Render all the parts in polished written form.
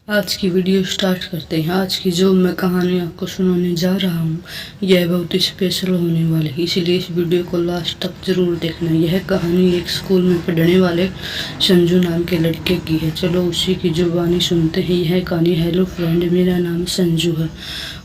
आज की video start करते हैं। आज की जो मैं कहानी आपको सुनाने जा रहा हूँ यह बहुत ही स्पेशल होने वाली है, इसीलिए इस वीडियो को लास्ट तक ज़रूर देखना। यह कहानी एक स्कूल में पढ़ने वाले संजू नाम के लड़के की है। चलो उसी की जुबानी सुनते हैं। यह कहानी। हेलो फ्रेंड, मेरा नाम संजू है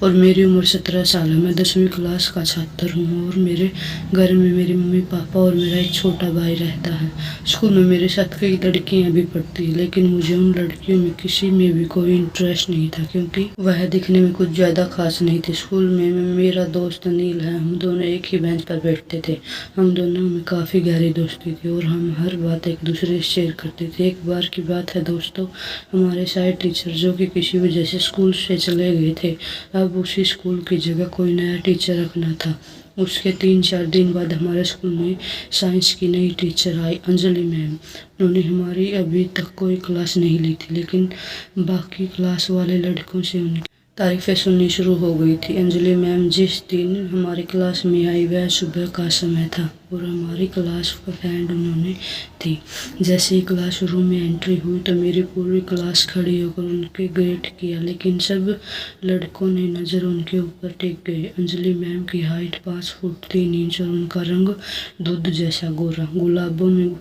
और मेरी उम्र 17 साल है। मैं 10वीं क्लास का छात्र हूँ और मेरे घर में मेरी मम्मी पापा और मेरा एक छोटा भाई रहता है। स्कूल में मेरे साथ कई लड़कियाँ भी पढ़ती हैं, लेकिन मुझे उन लड़कियों में किसी में भी कोई इंटरेस्ट नहीं था, क्योंकि वह दिखने में कुछ ज़्यादा खास नहीं थी। स्कूल में मेरा दोस्त अनिल है। हम दोनों एक ही बेंच पर बैठते थे। हम दोनों में काफ़ी गहरी दोस्ती थी और हम हर बात एक दूसरे से शेयर करते थे। एक बार की बात है दोस्तों, हमारे सारे टीचर जो कि किसी वजह से स्कूल से चले गए थे, अब उसी स्कूल की जगह कोई नया टीचर रखना था। उसके 3-4 दिन बाद हमारे स्कूल में साइंस की नई टीचर आई, अंजलि मैम। उन्होंने हमारी अभी तक कोई क्लास नहीं ली थी, लेकिन बाकी क्लास वाले लड़कों से उनकी तारीफ़ें सुननी शुरू हो गई थी। अंजलि मैम जिस दिन हमारी क्लास में आई वह सुबह का समय था और हमारी क्लास का फ्रेंड उन्होंने थी। जैसे ही क्लास रूम में एंट्री हुई तो मेरी पूरी क्लास खड़ी होकर उनके ग्रेट किया, लेकिन सब लड़कों ने नज़र उनके ऊपर टेक गई। अंजलि मैम की हाइट 5 फुट 3 इंच और उनका रंग दूध जैसा गोरा, गुलाबों में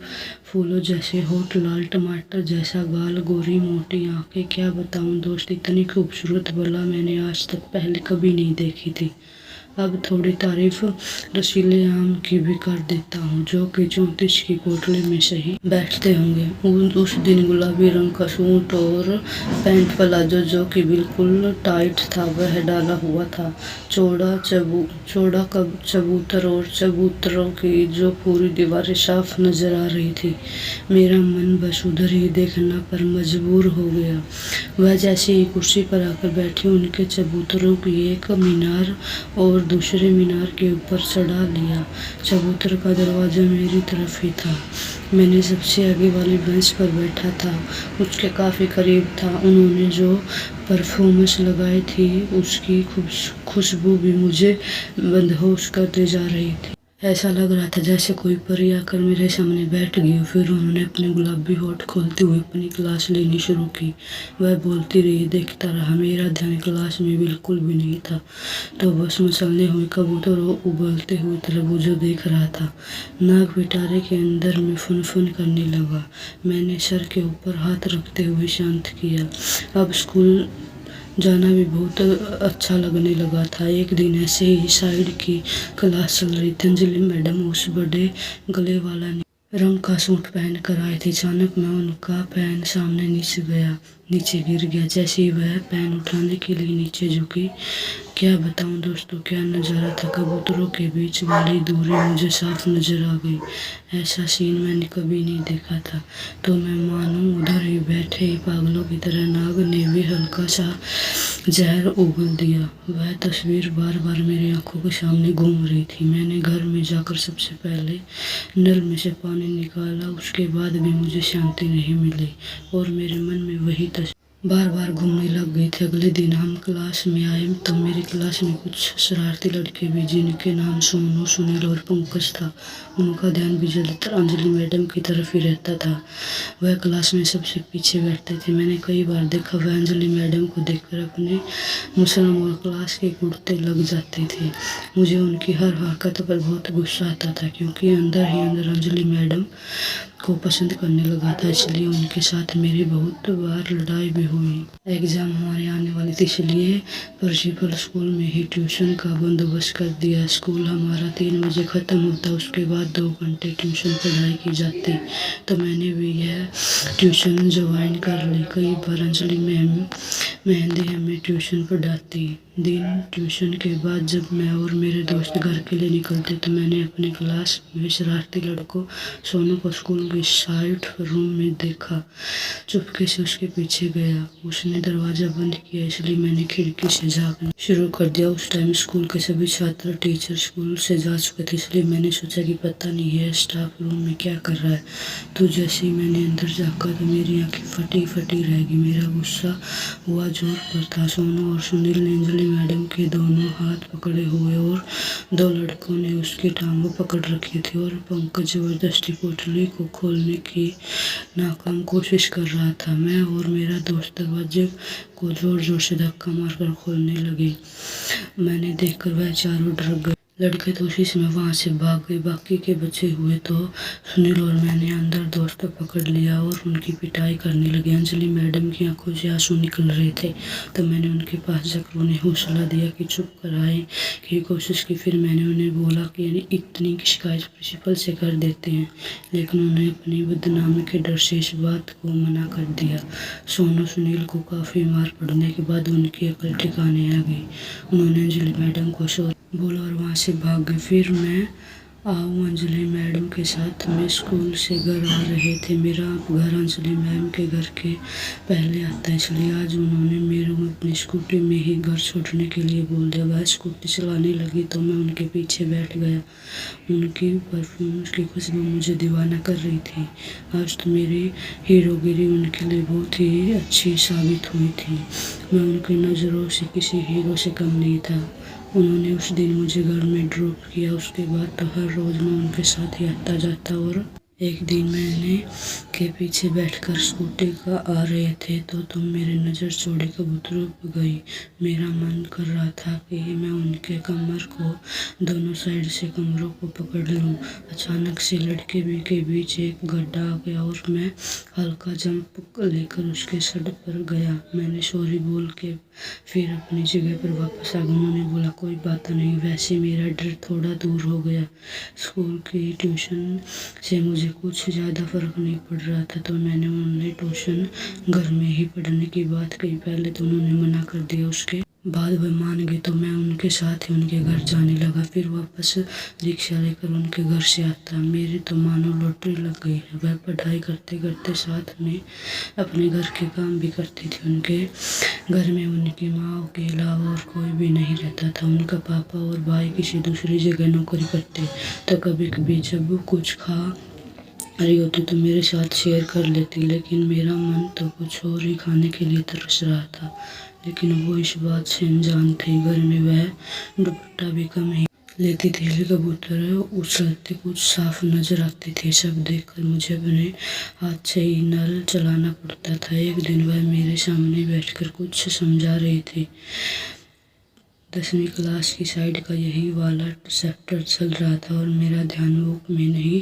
फूलों जैसे होठ, लाल टमाटर जैसा गाल, गोरी मोटी आंखें। क्या बताऊं दोस्त, इतनी खूबसूरत भला मैंने आज तक पहले कभी नहीं देखी थी। अब थोड़ी तारीफ रसीले आम की भी कर देता हूँ, जो कि 34 की कोटले में सही बैठते होंगे। उस दिन गुलाबी रंग का सूट और पैंट प्लाजो जो कि बिल्कुल टाइट था वह डाला हुआ था। चौड़ा चबूतर और चबूतरों की जो पूरी दीवारें साफ नजर आ रही थी। मेरा मन बस उधर ही देखना पर मजबूर हो गया। वह जैसे ही कुर्सी पर आकर बैठी, उनके चबूतरों की एक मीनार और दूसरे मीनार के ऊपर चढ़ा लिया। चबूतर का दरवाज़ा मेरी तरफ ही था। मैंने सबसे आगे वाली बेंच पर बैठा था, उसके काफ़ी करीब था। उन्होंने जो परफ्यूम्स लगाई थी उसकी खुशबू भी मुझे मदहोश करते जा रही थी। ऐसा लग रहा था जैसे कोई परी आकर मेरे सामने बैठ गई। फिर उन्होंने अपने गुलाबी होठ खोलते हुए अपनी क्लास लेनी शुरू की। वह बोलती रही, देखता रहा। मेरा ध्यान क्लास में बिल्कुल भी नहीं था, तो बस मचलने हुए कबूतर और उबलते हुए तरबूजों देख रहा था। नाक पिटारे के अंदर में फन करने लगा। मैंने सर के ऊपर हाथ रखते हुए शांत किया। अब स्कूल जाना भी बहुत अच्छा लगने लगा था। एक दिन ऐसे ही साइड की क्लास चल रही थी। अंजलि मैडम उस बड़े गले वाला रंग का सूट पहन कर आए थे। अचानक मैं उनका पेन सामने नीचे गिर गया। जैसे ही वह पेन उठाने के लिए नीचे झुकी, क्या बताऊं दोस्तों, क्या नज़ारा था। कबूतरों के बीच वाली दूरी मुझे साफ नजर आ गई। ऐसा सीन मैंने कभी नहीं देखा था। तो मैं मानो उधर ही बैठे ही पागलों की तरह नाग ने भी हल्का सा जहर उगल दिया। वह तस्वीर बार बार मेरी आंखों के सामने घूम रही थी। मैंने घर में जाकर सबसे पहले नल में से पानी निकाला। उसके बाद भी मुझे शांति नहीं मिली और मेरे मन में वही तस्वीर बार बार घूमने लग गई थी। अगले दिन हम क्लास में आए तो मेरी क्लास में कुछ शरारती लड़के भी, जिनके नाम सोनू, सुनील और पंकज था। उनका ध्यान भी ज़्यादातर अंजलि मैडम की तरफ ही रहता था। वह क्लास में सबसे पीछे बैठते थे। मैंने कई बार देखा वह अंजलि मैडम को देखकर अपने मुसलम और क्लास के कुर्ते लग जाते थे। मुझे उनकी हर हरकत पर बहुत गुस्सा आता था, क्योंकि अंदर ही अंदर अंजलि मैडम को पसंद करने लगा था। इसलिए उनके साथ मेरी बहुत बार लड़ाई भी हुई। एग्ज़ाम हमारे आने वाली थी, इसलिए प्रिंसिपल स्कूल में ही ट्यूशन का बंदोबस्त कर दिया। स्कूल हमारा 3 बजे ख़त्म होता, उसके बाद 2 घंटे ट्यूशन पढ़ाई की जाती। तो मैंने भी यह ट्यूशन ज्वाइन कर ली। कई बार अंजलि मैम मेहंदी हमें ट्यूशन पढ़ाती। दिन ट्यूशन के बाद जब मैं और मेरे दोस्त घर के लिए निकलते तो मैंने अपने क्लास में शरारती लड़कों सोनू को स्कूल के साइड रूम में देखा। चुपके से उसके पीछे गया। उसने दरवाज़ा बंद किया, इसलिए मैंने खिड़की से झांकना शुरू कर दिया। उस टाइम स्कूल के सभी छात्र टीचर स्कूल से जा चुके थे, इसलिए मैंने सोचा कि पता नहीं है स्टाफ रूम में क्या कर रहा है। तो जैसे ही मैंने अंदर झाँका तो मेरी आंखें फटी रह गई। मेरा गुस्सा हुआ जोर पर था। सोनू और सुनील ने अंजलि मैडम के दोनों हाथ पकड़े हुए और दो लड़कों ने उसकी टांगों पकड़ रखी थी और पंकज जबरदस्ती पोटली को खोलने की नाकाम कोशिश कर रहा था। मैं और मेरा दोस्त दरवाजे को जोर जोर से धक्का मारकर खोलने लगे। मैंने देखकर वह चारों डर गए। लड़के तो उसी समय वहां से भाग गए। बाकी के बचे हुए तो सुनील और मैंने अंदर दोस्त को पकड़ लिया और उनकी पिटाई करने लगे। अंजलि मैडम की आंखों से आंसू निकल रहे थे तो मैंने उनके पास जाकर उन्हें हौसला दिया कि चुप कराने की कोशिश की। फिर मैंने उन्हें बोला कि यानी इतनी शिकायत प्रिंसिपल से कर देते हैं, लेकिन उन्हें अपनी बदनामी के डर से इस बात को मना कर दिया। सोनू सुनील को काफ़ी मार पड़ने के बाद उनकी अकल ठिकाने आ गई। उन्होंने अंजलि मैडम को सॉरी बोला और वहाँ से भाग गए। फिर मैं अंजलि मैडम के साथ में स्कूल से घर आ रहे थे। मेरा घर अंजलि मैम के घर के पहले आता है, इसलिए आज उन्होंने मेरे को अपनी स्कूटी में ही घर छोड़ने के लिए बोल दिया। वह स्कूटी चलाने लगी तो मैं उनके पीछे बैठ गया। उनकी परफ्यूम की खुशबू मुझे दीवाना कर रही थी। आज तो मेरी हीरोगिरी उनके लिए बहुत ही अच्छी साबित हुई थी। मैं उनकी नज़रों से किसी हीरो से कम नहीं था। उन्होंने उस दिन मुझे घर में ड्रॉप किया। उसके बाद तो हर रोज़ मैं उनके साथ ही आता जाता और एक दिन मैंने के पीछे बैठकर स्कूटी का आ रहे थे तो तुम मेरे नज़र छोड़े कबूतरों पर गई। मेरा मन कर रहा था कि मैं उनके कमर को दोनों साइड से कमरों को पकड़ लूं। अचानक से लड़के के बीच एक गड्ढा आ गया और मैं हल्का जंप लेकर उसके सर पर गया। मैंने सॉरी बोल के फिर अपनी जगह पर वापस आ गया। उन्होंने बोला कोई बात नहीं, वैसे मेरा डर थोड़ा दूर हो गया। स्कूल की ट्यूशन से मुझे कुछ ज़्यादा फर्क नहीं पड़ रहा था तो मैंने उन्हें ट्यूशन घर में ही पढ़ने की बात कही। पहले तो उन्होंने मना कर दिया, उसके बाद वह मान गए तो मैं उनके साथ ही उनके घर जाने लगा। फिर वापस रिक्शा लेकर उनके घर से आता। मेरी तो मानो लॉटरी लग गई है। वह पढ़ाई करते करते साथ में अपने घर के काम भी करती थी। उनके घर में उनकी माँ के अलावा और कोई भी नहीं रहता था। उनका पापा और भाई किसी दूसरी जगह नौकरी करते तो कभी कभी जब वो कुछ खा रही होती तो मेरे साथ शेयर कर लेती, लेकिन मेरा मन तो कुछ और ही खाने के लिए तरस रहा था। लेकिन वो इस बात से अनजान थी। घर में वह दुपट्टा भी कम ही लेती थी। कबूतर उछलते कुछ साफ नजर आते थे। सब देखकर मुझे अपने हाथ से ही नल चलाना पड़ता था। एक दिन वह मेरे सामने बैठकर कुछ समझा रही थी। 10वीं क्लास की साइड का यही वाला चैप्टर चल रहा था और मेरा ध्यान बुक में नहीं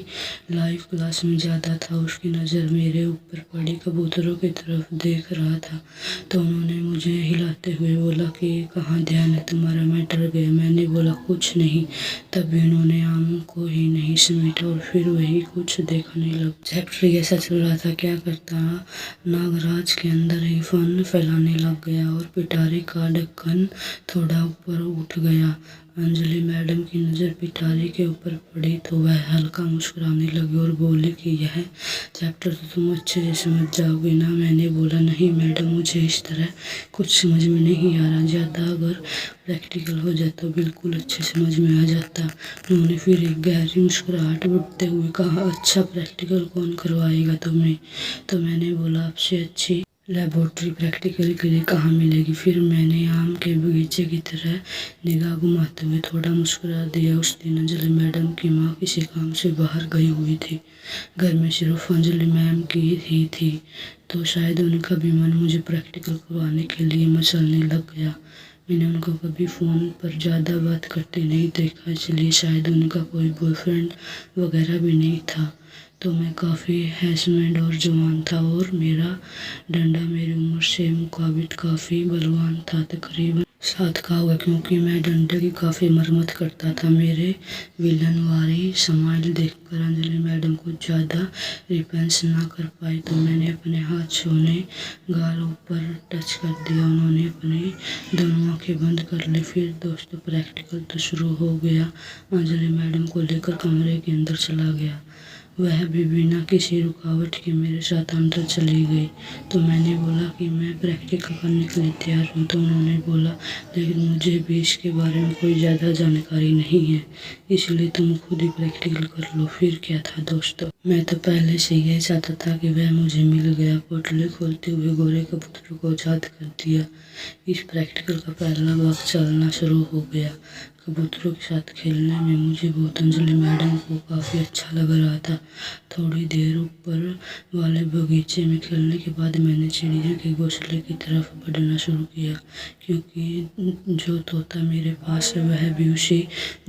लाइव क्लास में ज़्यादा था। उसकी नज़र मेरे ऊपर पड़ी। कबूतरों की तरफ देख रहा था तो उन्होंने मुझे हिलाते हुए बोला कि कहाँ ध्यान है तुम्हारा। मैं डर गया। मैंने बोला कुछ नहीं। तभी उन्होंने आम को ही नहीं समेटा और फिर वही कुछ देखने लग। चैप्टर ऐसा चल रहा था, क्या करता नागराज के अंदर ही फन फैलाने लग गया और पिटारी का ढक्कन थोड़ा ऊपर उठ गया। अंजलि मैडम की नज़र पिटारी के ऊपर पड़ी तो वह हल्का मुस्कुराने लगी और बोली कि यह चैप्टर तो तुम अच्छे से समझ जाओगे ना। मैंने बोला नहीं मैडम, मुझे इस तरह कुछ समझ में नहीं आ रहा। ज़्यादा अगर प्रैक्टिकल हो जाए तो बिल्कुल अच्छे समझ में आ जाता। उन्होंने फिर एक गहरी मुस्कुराहट बढ़ते हुए कहा, अच्छा प्रैक्टिकल कौन करवाएगा तुम्हें? तो मैंने बोला आपसे अच्छी लेबोरेटरी प्रैक्टिकल के लिए कहाँ मिलेगी। फिर मैंने आम के बगीचे की तरह निगाह घुमाते हुए थोड़ा मुस्कुरा दिया। उस दिन अंजलि मैडम की माँ किसी काम से बाहर गई हुई थी। घर में सिर्फ अंजलि मैम की ही थी तो शायद उनका भी मन मुझे प्रैक्टिकल करवाने के लिए मचलने लग गया। मैंने उनको कभी फ़ोन पर ज़्यादा बात करते नहीं देखा, इसलिए शायद उनका कोई बॉयफ्रेंड वगैरह भी नहीं था। तो मैं काफ़ी हैंडसम और जवान था और मेरा डंडा मेरी उम्र से मुताबिक काफ़ी बलवान था। तकरीबन 7 का होगा क्योंकि मैं डंडे की काफ़ी मरम्मत करता था। मेरे विलनवारी स्माइल देखकर अंजलि मैडम कुछ ज़्यादा रिस्पॉन्स ना कर पाई तो मैंने अपने हाथ से उन्हें गाल ऊपर टच कर दिया। उन्होंने अपनी दोनों आंखें बंद कर ली। फिर दोस्तों प्रैक्टिकल तो शुरू हो गया। अंजलि मैडम को लेकर कमरे के अंदर चला गया। वह भी बिना किसी रुकावट के मेरे साथ अंदर चली गई। तो मैंने बोला कि मैं प्रैक्टिकल करने के लिए तैयार हूँ। तो उन्होंने बोला लेकिन मुझे भी इसके बारे में कोई ज़्यादा जानकारी नहीं है, इसलिए तुम खुद ही प्रैक्टिकल कर लो। फिर क्या था दोस्तों, मैं तो पहले से यही चाहता था कि वह मुझे मिल गया। पोटली खोलते हुए गोरे कबूतर को आज़ाद कर दिया। इस प्रैक्टिकल का पहला भाग चलना शुरू हो गया। कबूतरों के साथ खेलने में मुझे बहुत अंजलि मैडम को काफ़ी अच्छा लग रहा था। थोड़ी देर ऊपर वाले बगीचे में खेलने के बाद मैंने चिड़िया के घोंसले की तरफ बढ़ना शुरू किया, क्योंकि जो तोता मेरे पास है वह भी उसी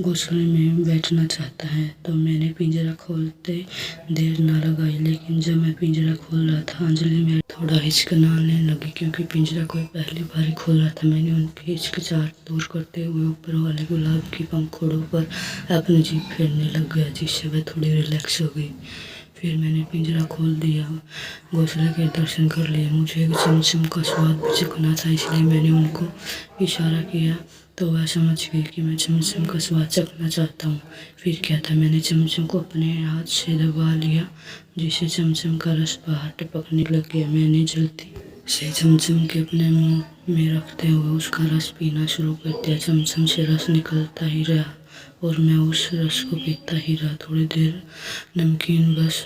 घोंसले में बैठना चाहता है। तो मैंने पिंजरा खोलते देर ना लगाई, लेकिन जब मैं पिंजरा खोल रहा था अंजलि में थोड़ा हिचकिचाने लगी, क्योंकि पिंजरा कोई पहली बार ही खोल रहा था। मैंने उनकी हिचकिचाहट दूर करते हुए ऊपर वाले गुलाब की पंखुड़ों पर अपनी जीभ फेरने लग गया, जिससे वह थोड़ी रिलैक्स हो गई। फिर मैंने पिंजरा खोल दिया, घोंसले के दर्शन कर लिए। मुझे एक चमचम का स्वाद भी चखना था, इसलिए मैंने उनको इशारा किया तो वह समझ गई कि मैं चमचम का स्वाद चखना चाहता हूँ। फिर क्या था, मैंने चमचम को अपने हाथ से दबा लिया, जिससे चमचम का रस बाहर टपकने लग गया। मैंने जल्दी से चमचम के अपने मुंह में रखते हुए उसका रस पीना शुरू कर दिया। चमचम से रस निकलता ही रहा और मैं उस रस को पीता ही रहा। थोड़ी देर नमकीन बस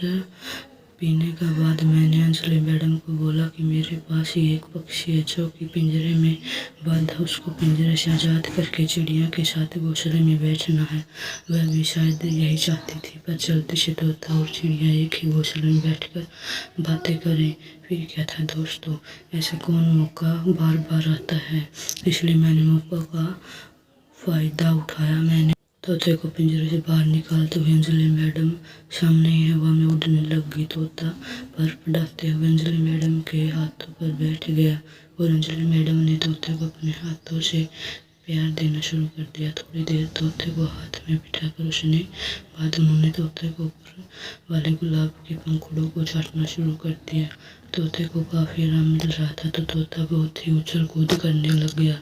पीने के बाद मैंने अंजलि मैडम को बोला कि मेरे पास ही एक पक्षी है जो कि पिंजरे में बंद है, उसको पिंजरे से आज़ाद करके चिड़िया के साथ घोंसले में बैठना है। वह भी शायद यही चाहती थी, पर जल्दी से तोता और चिड़िया एक ही घोंसले में बैठकर बातें करें। फिर क्या था दोस्तों, ऐसा कौन मौका बार बार आता है, इसलिए मैंने मौका का फ़ायदा उठाया। मैंने तोते को पिंजरे से बाहर निकालते हुए अंजलि मैडम सामने ही हवा में उड़ने लग गई। तोता पर डालते हुए अंजलि मैडम के हाथों पर बैठ गया और अंजलि मैडम ने तोते को अपने हाथों से प्यार देना शुरू कर दिया। थोड़ी देर तोते को हाथ में बिठाकर उसने बाद उन्होंने तोते को ऊपर वाले गुलाब के पंखुड़ों को चाटना शुरू कर दिया। तोते को काफ़ी आराम मिल रहा था, तो तोता बहुत ही उछल कूद करने लग गया।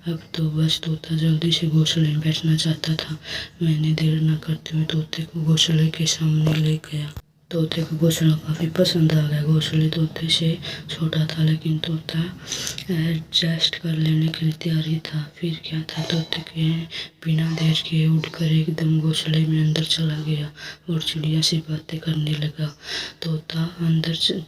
अब तो बस तोता जल्दी से घोंसले में बैठना चाहता था। मैंने देर न करते हुए तोते को घोंसले के सामने ले गया। तोते को घोंसला काफ़ी पसंद आ गया। घोंसले तोते से छोटा था, लेकिन तोता एडजस्ट कर लेने के लिए तैयार ही था। फिर क्या था, तोते के बिना देर किए उड़कर एकदम घोंसले में अंदर चला गया और चिड़िया से बातें करने लगा। तोता अंदर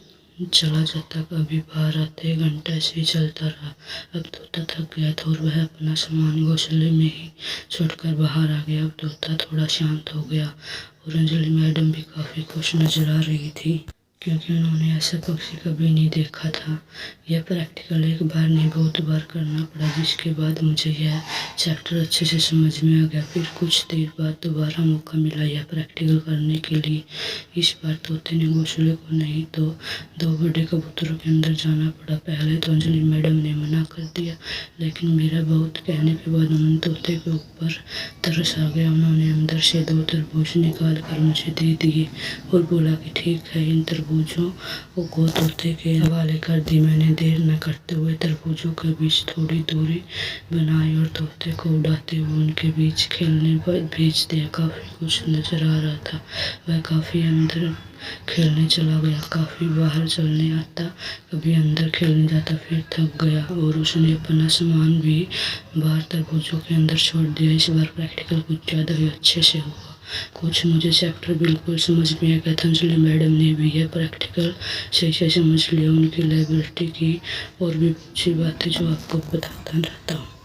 चला जाता, कभी बाहर आते, घंटा ऐसे ही चलता रहा। अब तोता थक गया था और वह अपना सामान घोंसले में ही छोड़कर बाहर आ गया। अब तोता थोड़ा शांत हो गया और अंजलि मैडम भी काफ़ी खुश नजर आ रही थी, क्योंकि उन्होंने ऐसा पक्षी कभी नहीं देखा था। यह प्रैक्टिकल एक बार नहीं बहुत बार करना पड़ा, जिसके बाद मुझे यह चैप्टर अच्छे से समझ में आ गया। फिर कुछ देर बाद दोबारा मौका मिला यह प्रैक्टिकल करने के लिए। इस बार तोते ने घोंसले को नहीं तो दो बड़े कबूतरों के अंदर जाना पड़ा। पहले तो अंजलि मैडम ने मना कर दिया, लेकिन मेरा बहुत कहने के बाद उन्होंने तोते के ऊपर तरस आ गया। उन्होंने अंदर से 2 तरबूज निकाल कर मुझे दे दिए और बोला कि ठीक है, इन तरबूजों को तोते के हवाले कर दी। मैंने देर न करते हुए तरबूजों के बीच थोड़ी दूरी बनाई और तोते को उड़ाते हुए उनके बीच खेलने भेज दिया। काफ़ी खुश नजर आ रहा था। वह काफ़ी अंदर खेलने चला गया, काफ़ी बाहर चलने आता, कभी अंदर खेलने जाता, फिर थक गया और उसने अपना सामान भी बाहर तरबूजों के अंदर छोड़ दिया। इस बार प्रैक्टिकल कुछ ज़्यादा ही अच्छे से हुआ। कुछ मुझे चैप्टर बिल्कुल समझ में आ गया था। अंजलि मैडम ने भी यह प्रैक्टिकल सही से समझ लिया। उनकी लाइब्रेरी की और भी अच्छी बातें जो आपको बताता रहता हूँ।